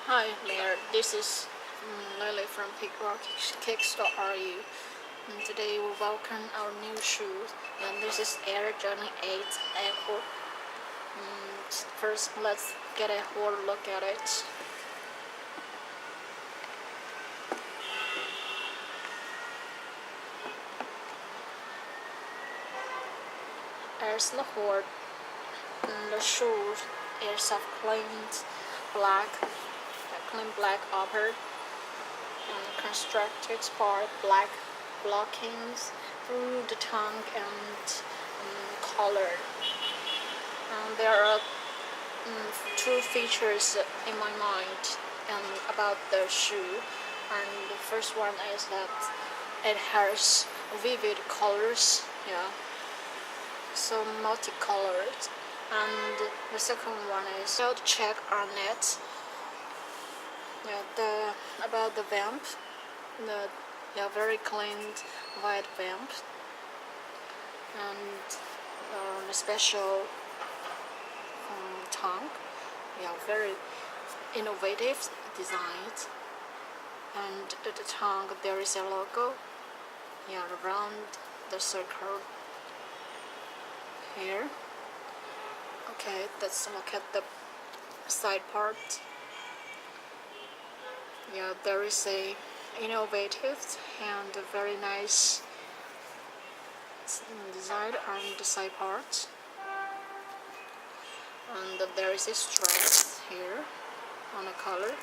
Hi there, this is Lily from Pig Rock Kickstarter. And today we welcome our new shoes, and this is Air Jordan 8 Echo. First, let's get a whole look at it. As the whole, the shoes is of clean black upper. Constructed by black blockings through the tongue and collar. There are two features in my mind about the shoe. And the first one is that it has vivid colors, so multicolored. And the second one is spelled check on it. About the vamp, very clean white vamp, and the special tongue, very innovative design. And the tongue, there is a logo, around the circle here. Okay, let's look at the side part. There is a innovative and a very nice design on the side part, and there is a stripe here on the collar,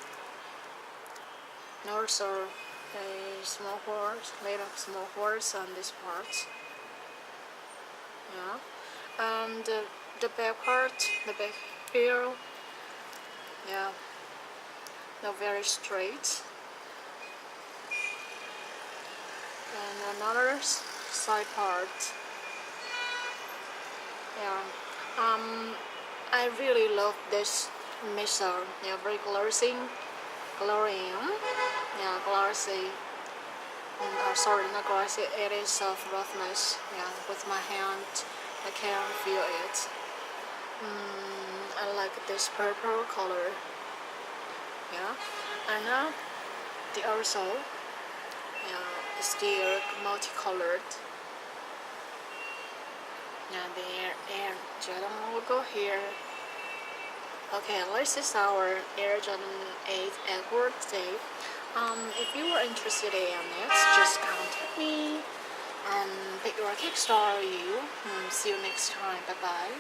and also a small horse on this part. And the back part, the back heel, they're very straight. And another side part. I really love this missile. Very glossy. Glossy. Sorry, not glossy. It is of roughness. With my hand, I can feel it. I like this purple color. And now the outsole, is still multicolored. The Air Jordan logo here. Okay, this is our Air Jordan 8 Edward today. If you are interested in it, just contact me and Pig Rock Kickstarter you. See you next time. Bye bye.